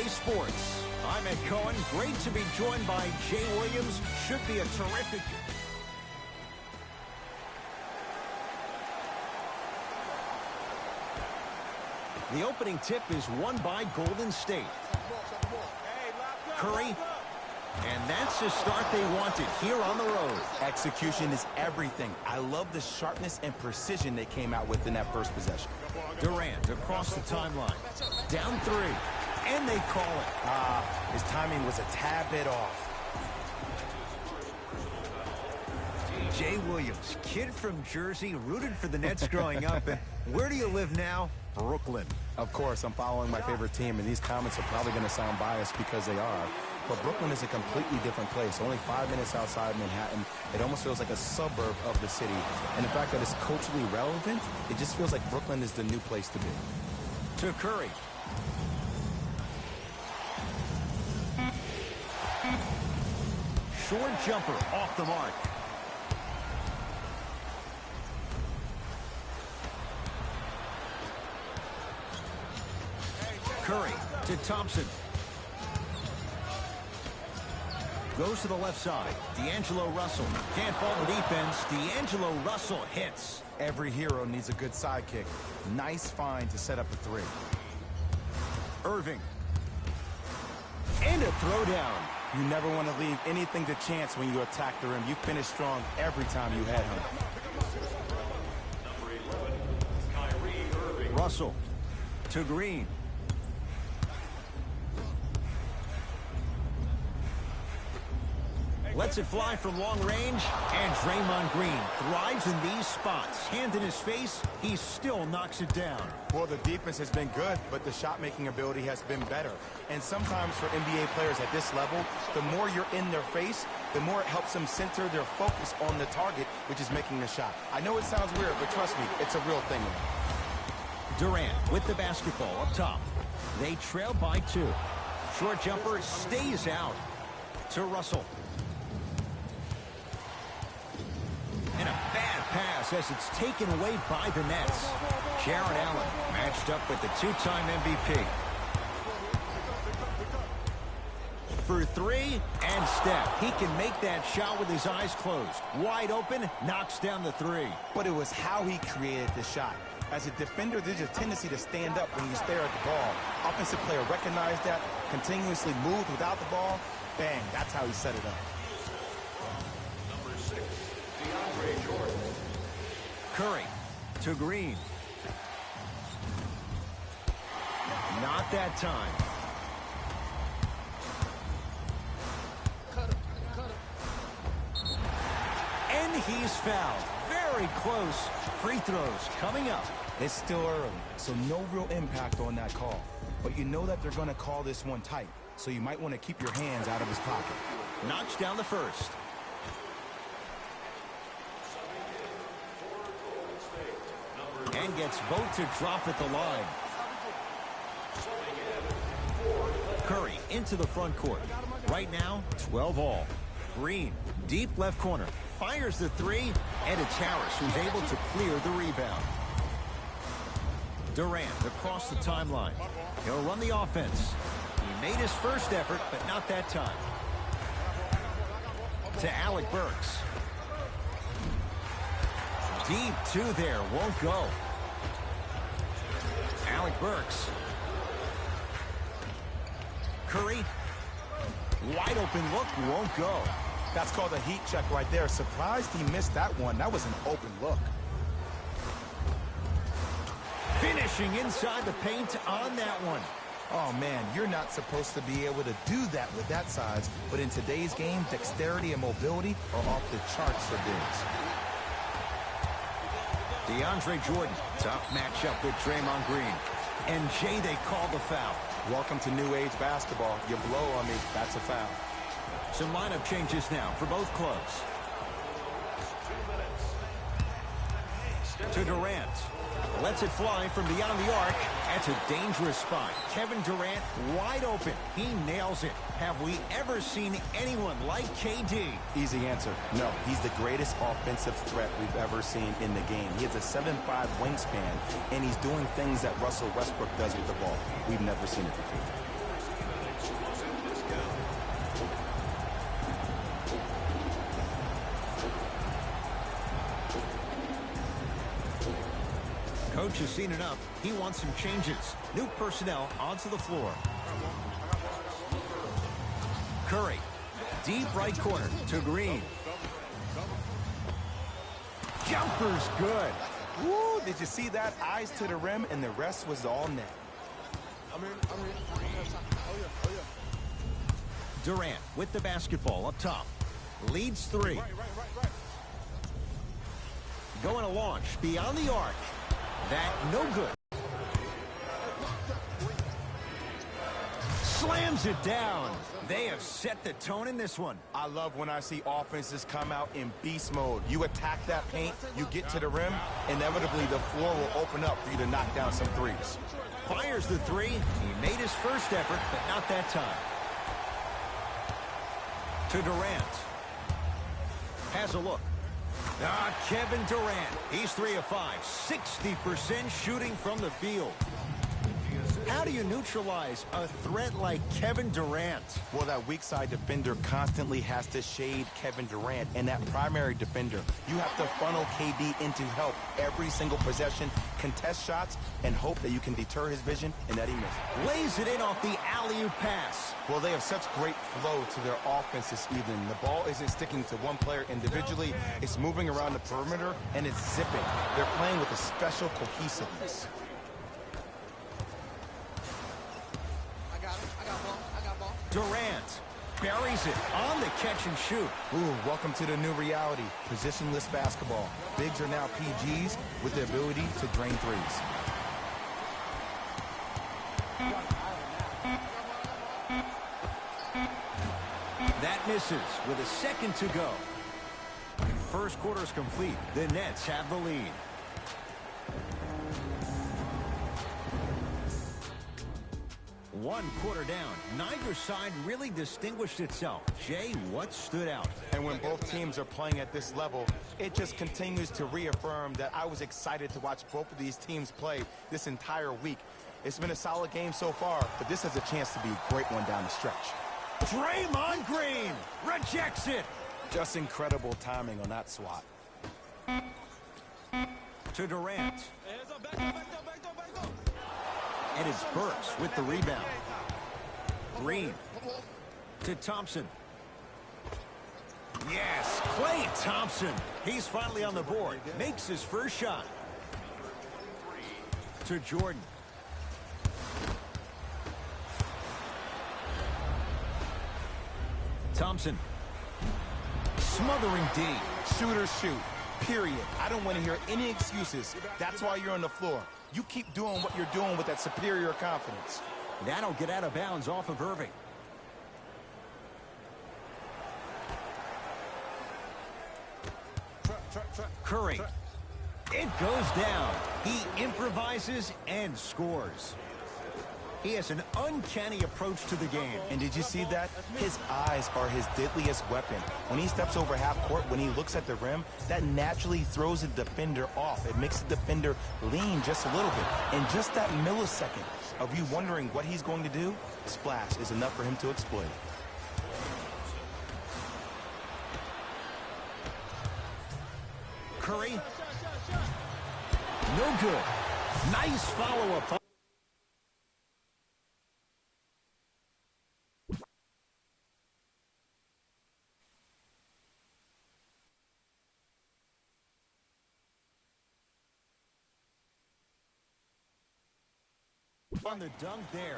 EA Sports. I'm Ed Cohen. Great to be joined by Jay Williams. Should be a terrific... The opening tip is won by Golden State. Curry. And that's the start they wanted here on the road. Execution is everything. I love the sharpness and precision they came out with in that first possession. Durant across the timeline. Down three. And they call it. His timing was a tad bit off. Jay Williams, kid from Jersey, rooted for the Nets growing up. And where do you live now? Brooklyn. Of course, I'm following my favorite team, and these comments are probably going to sound biased because they are. But Brooklyn is a completely different place. Only 5 minutes outside Manhattan. It almost feels like a suburb of the city. And the fact that it's culturally relevant, it just feels like Brooklyn is the new place to be. To Curry. Short jumper off the mark. Curry to Thompson. Goes to the left side. D'Angelo Russell. Can't fault the defense. D'Angelo Russell hits. Every hero needs a good sidekick. Nice find to set up a three. Irving. And a throwdown. You never want to leave anything to chance when you attack the rim. You finish strong every time you head home. Russell to Green. Lets it fly from long range, and Draymond Green thrives in these spots. Hand in his face, he still knocks it down. Well, the defense has been good, but the shot-making ability has been better. And sometimes for NBA players at this level, the more you're in their face, the more it helps them center their focus on the target, which is making the shot. I know it sounds weird, but trust me, it's a real thing. Durant with the basketball up top. They trail by 2. Short jumper stays out. To Russell. And a bad pass as it's taken away by the Nets. Jared Allen matched up with the 2-time MVP. For 3, and step. He can make that shot with his eyes closed. Wide open, knocks down the 3. But it was how he created the shot. As a defender, there's a tendency to stand up when you stare at the ball. Offensive player recognized that, continuously moved without the ball. Bang, that's how he set it up. Curry to Green. Not that time. And he's fouled. Very close. Free throws coming up. It's still early, so no real impact on that call. But you know that they're going to call this one tight, so you might want to keep your hands out of his pocket. Knocks down the first. And gets both to drop at the line. Curry into the front court. Right now, 12 all. Green, deep left corner. Fires the 3, and it's Harris who's able to clear the rebound. Durant across the timeline. He'll run the offense. He made his first effort, but not that time. To Alec Burks. Deep 2 there, won't go. Alec Burks. Curry. Wide open look, won't go. That's called a heat check right there. Surprised he missed that one. That was an open look. Finishing inside the paint on that one. Oh, man, you're not supposed to be able to do that with that size. But in today's game, dexterity and mobility are off the charts for bigs. DeAndre Jordan, tough matchup with Draymond Green. And Jay, they call the foul. Welcome to new age basketball. You blow on me, that's a foul. Some lineup changes now for both clubs. To Durant. Lets it fly from beyond the arc. That's a dangerous spot. Kevin Durant wide open. He nails it. Have we ever seen anyone like KD? Easy answer. No, he's the greatest offensive threat we've ever seen in the game. He has a 7'5" wingspan, and he's doing things that Russell Westbrook does with the ball. We've never seen it before. coach has seen enough. He wants some changes. New personnel onto the floor. Curry, deep right corner to Green. Jumper's good. Woo, did you see that? Eyes to the rim, and the rest was all net. Durant with the basketball up top. Leads three. Going to launch beyond the arc. That no good. Slams it down. They have set the tone in this one. I love when I see offenses come out in beast mode. You attack that paint, you get to the rim, inevitably the floor will open up for you to knock down some threes. Fires the three. He made his first effort, but not that time. To Durant. Has a look. Kevin Durant. He's 3 of 5. 60% shooting from the field. How do you neutralize a threat like Kevin Durant? Well, that weak side defender constantly has to shade Kevin Durant, and that primary defender, you have to funnel KD into help every single possession, contest shots, and hope that you can deter his vision and that he misses. Lays it in off the alley-oop pass. Well, they have such great flow to their offense this evening. The ball isn't sticking to one player individually. It's moving around the perimeter, and it's zipping. They're playing with a special cohesiveness. Durant buries it on the catch and shoot. Ooh, welcome to the new reality. Positionless basketball. Bigs are now PGs with the ability to drain threes. That misses with a second to go. First quarter's complete. The Nets have the lead. One quarter down. Neither side really distinguished itself. Jay, what stood out? And when both teams are playing at this level, it just continues to reaffirm that I was excited to watch both of these teams play this entire week. It's been a solid game so far, but this has a chance to be a great one down the stretch. Draymond Green rejects it. Just incredible timing on that swat. To Durant. And it's Burks with the rebound. Green to Thompson. Yes, Klay Thompson. He's finally on the board. Makes his first shot. To Jordan. Thompson. Smothering D. Shooters shoot. Period. I don't want to hear any excuses. That's why you're on the floor. You keep doing what you're doing with that superior confidence. That'll get out of bounds off of Irving. Curry. It goes down. He improvises and scores. He has an uncanny approach to the game. And did you see that? His eyes are his deadliest weapon. When he steps over half court, when he looks at the rim, that naturally throws the defender off. It makes the defender lean just a little bit. And just that millisecond of you wondering what he's going to do, splash is enough for him to exploit. Curry. No good. Nice follow-up. On the dunk there.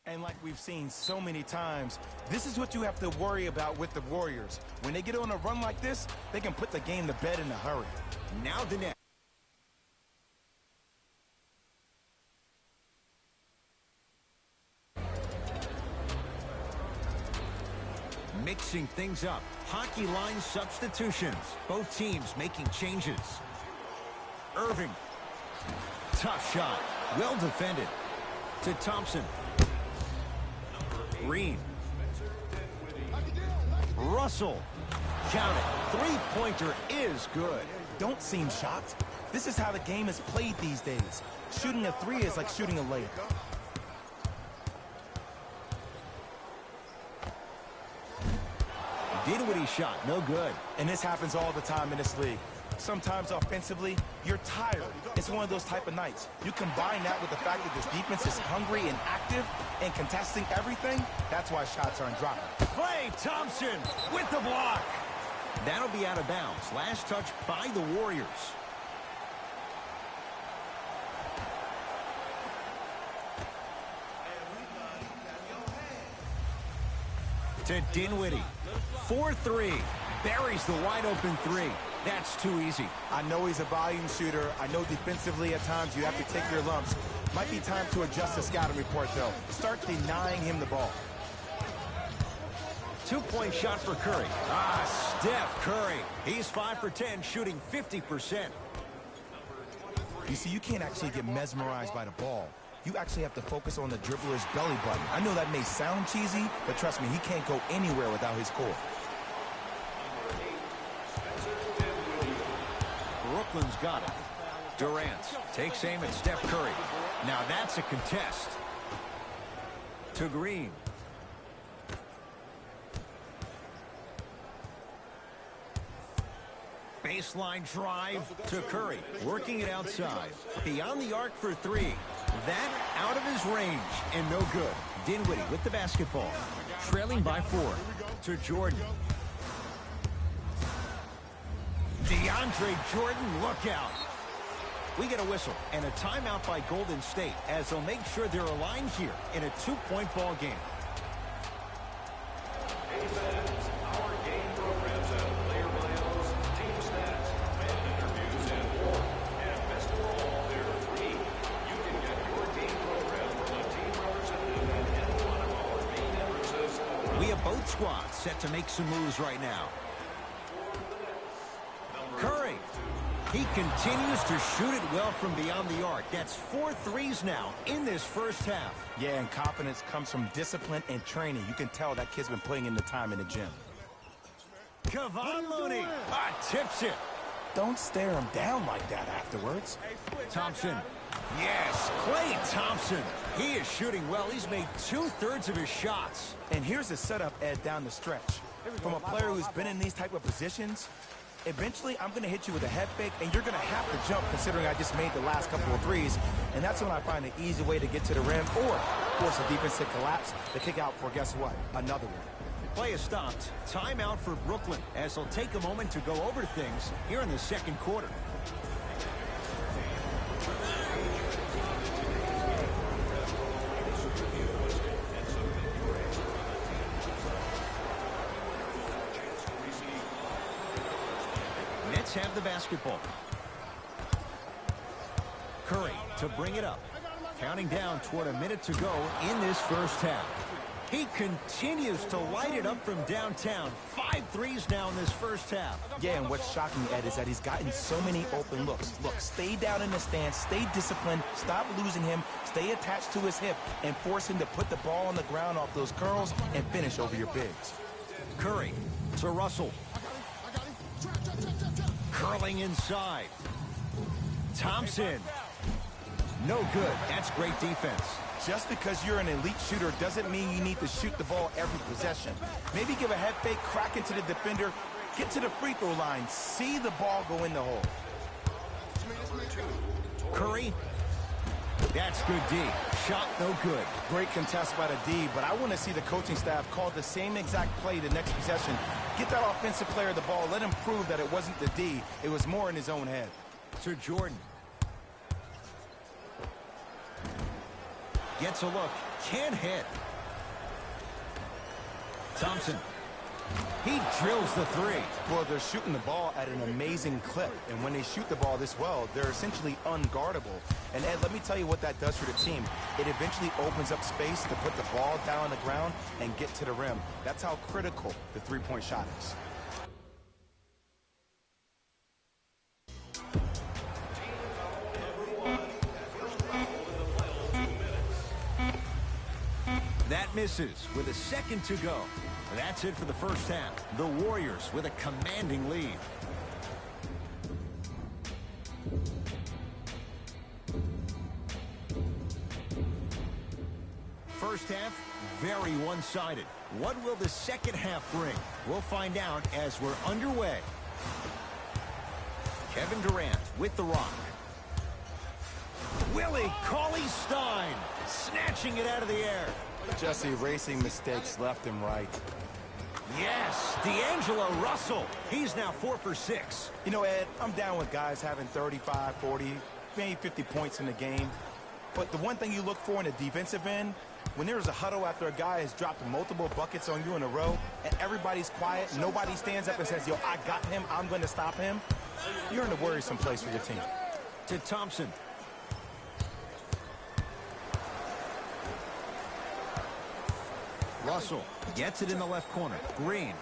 And like we've seen so many times, this is what you have to worry about with the Warriors. When they get on a run like this, they can put the game to bed in a hurry. Now the net. Mixing things up. Hockey line substitutions. Both teams making changes. Irving. Tough shot. Well defended. To Thompson. Green. Russell. Count it. Three-pointer is good. Don't seem shocked. This is how the game is played these days. Shooting a three is like shooting a layup. Did what he shot. No good. And this happens all the time in this league. Sometimes offensively, you're tired. It's one of those type of nights. You combine that with the fact that this defense is hungry and active and contesting everything, that's why shots aren't dropping. Klay Thompson with the block. That'll be out of bounds. Last touch by the Warriors. To Dinwiddie. 4-3. Buries the wide open three. That's too easy. I know he's a volume shooter. I know defensively at times you have to take your lumps. Might be time to adjust the scouting report, though. Start denying him the ball. 2-point shot for Curry. Steph Curry. He's 5 for 10, shooting 50%. You see, you can't actually get mesmerized by the ball. You actually have to focus on the dribbler's belly button. I know that may sound cheesy, but trust me, he can't go anywhere without his core. Brooklyn's got it. Durant takes aim at Steph Curry. Now that's a contest. To Green. Baseline drive to Curry. Working it outside. Beyond the arc for three. That out of his range and no good. Dinwiddie with the basketball. Trailing by 4. To Jordan. DeAndre Jordan, look out. We get a whistle and a timeout by Golden State as they'll make sure they're aligned here in a 2-point ball game. Our game programs have player bios, team stats, fan interviews, and more. And best of all, they're free. You can get your game program from a team representative at any one of our main entrances. We have both squads set to make some moves right now. Curry. He continues to shoot it well from beyond the arc. That's 4 threes now in this first half. Yeah, and confidence comes from discipline and training. You can tell that kid's been putting in the time in the gym. Kevon Looney tips it. Don't stare him down like that afterwards. Thompson. Yes, Klay Thompson. He is shooting well. He's made 2/3 of his shots. And here's the setup, Ed, down the stretch. From a player who's been in these type of positions, eventually I'm going to hit you with a head fake, and you're going to have to jump considering I just made the last couple of threes. And that's when I find an easy way to get to the rim or force a defense to collapse to kick out for, guess what, another one. Play is stopped. Timeout for Brooklyn as they'll take a moment to go over things here in the second quarter. Nets have the basketball. Curry to bring it up. Counting down toward a minute to go in this first half. He continues to light it up from downtown. 5 threes now in this first half. Yeah, and what's shocking, Ed, is that he's gotten so many open looks. Look, stay down in the stance, stay disciplined, stop losing him, stay attached to his hip, and force him to put the ball on the ground off those curls and finish over your bigs. Curry to Russell. Curling inside. Thompson. No good. That's great defense. Just because you're an elite shooter doesn't mean you need to shoot the ball every possession. Maybe give a head fake, crack into the defender, get to the free throw line, see the ball go in the hole. Curry. That's good D. Shot no good. Great contest by the D, but I want to see the coaching staff call the same exact play the next possession. Get that offensive player the ball. Let him prove that it wasn't the D. It was more in his own head. To Jordan. Gets a look. Can't hit. Thompson. He drills the three. Well, they're shooting the ball at an amazing clip. And when they shoot the ball this well, they're essentially unguardable. And, Ed, let me tell you what that does for the team. It eventually opens up space to put the ball down on the ground and get to the rim. That's how critical the three-point shot is. That misses with a second to go. That's it for the first half. The Warriors with a commanding lead. First half, very one-sided. What will the second half bring? We'll find out as we're underway. Kevin Durant with the rock. Willie Cauley-Stein snatching it out of the air. Just erasing mistakes left and right. Yes, D'Angelo Russell. He's now 4 for 6. You know, Ed, I'm down with guys having 35, 40, maybe 50 points in the game. But the one thing you look for in the defensive end, when there's a huddle after a guy has dropped multiple buckets on you in a row, and everybody's quiet, nobody stands up and says, yo, I got him, I'm going to stop him, you're in a worrisome place for your team. To Thompson. Russell gets it in the left corner. Green.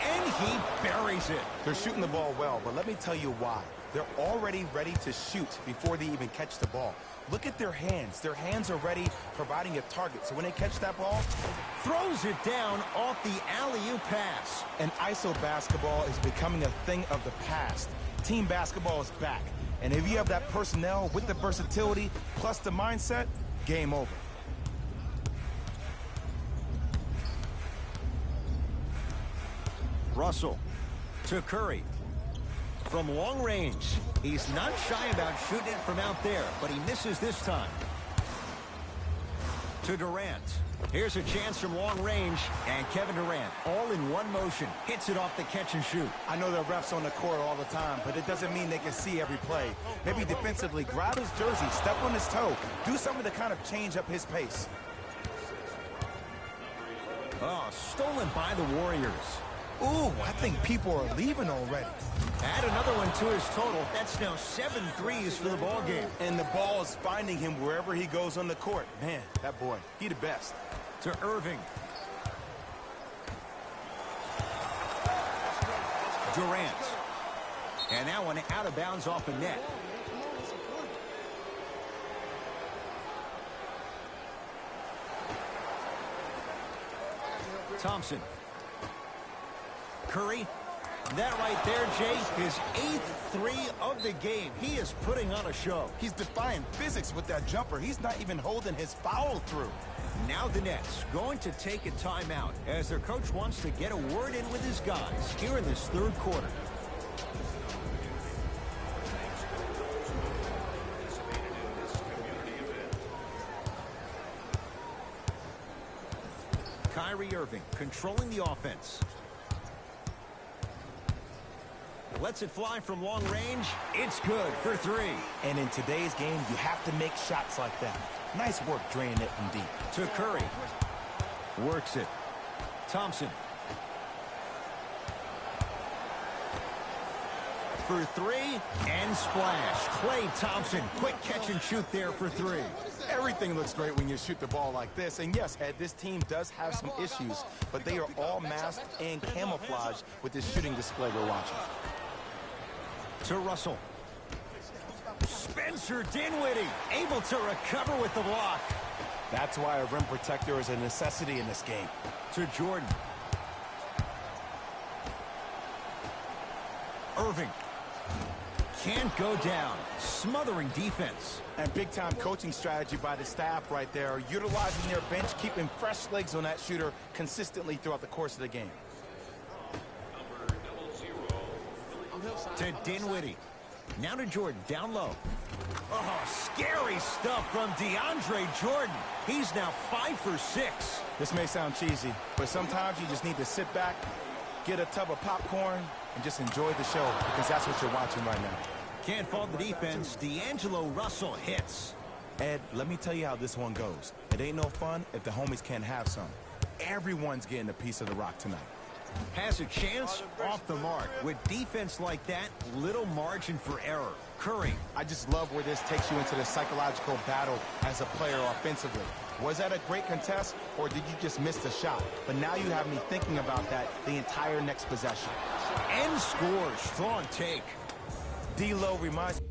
And he buries it. They're shooting the ball well, but let me tell you why. They're already ready to shoot before they even catch the ball. Look at their hands. Their hands are ready, providing a target. So when they catch that ball, throws it down off the alley-oop pass. And ISO basketball is becoming a thing of the past. Team basketball is back. And if you have that personnel with the versatility plus the mindset, game over. Russell to Curry. From long range, he's not shy about shooting it from out there, but he misses this time. To Durant. Here's a chance from long range, and Kevin Durant, all in one motion, hits it off the catch and shoot. I know there are refs on the court all the time, but it doesn't mean they can see every play. Maybe defensively, grab his jersey, step on his toe, do something to kind of change up his pace. Oh, stolen by the Warriors. Ooh, I think people are leaving already. Add another one to his total. That's now 7 threes for the ball game. And the ball is finding him wherever he goes on the court. Man, that boy, he the best. To Irving. Durant. And that one out of bounds off the net. Thompson. Curry. That right there, Jay, his 8th three of the game. He is putting on a show. He's defying physics with that jumper. He's not even holding his foul through. Now the Nets going to take a timeout as their coach wants to get a word in with his guys here in this 3rd quarter. Kyrie Irving controlling the offense. Lets it fly from long range. It's good for 3. And in today's game, you have to make shots like that. Nice work draining it from deep. To Curry. Works it. Thompson. For 3 and splash. Klay Thompson. Quick catch and shoot there for 3. Everything looks great when you shoot the ball like this. And yes, Ed, this team does have some issues, but they are all masked and camouflaged with this shooting display we're watching. To Russell. Spencer Dinwiddie able to recover with the block. That's why a rim protector is a necessity in this game. To Jordan. Irving. Can't go down. Smothering defense. And big-time coaching strategy by the staff right there, utilizing their bench, keeping fresh legs on that shooter consistently throughout the course of the game. To Dinwiddie. Now to Jordan, down low. Oh, scary stuff from DeAndre Jordan. He's now 5 for 6. This may sound cheesy, but sometimes you just need to sit back, get a tub of popcorn, and just enjoy the show, because that's what you're watching right now. Can't fault the defense. D'Angelo Russell hits. Ed, let me tell you how this one goes. It ain't no fun if the homies can't have some. Everyone's getting a piece of the rock tonight. Has a chance off the mark. With defense like that, little margin for error. Curry. I just love where this takes you into the psychological battle as a player offensively. Was that a great contest, or did you just miss the shot? But now you have me thinking about that the entire next possession. And scores. Strong take. D-Lo reminds me.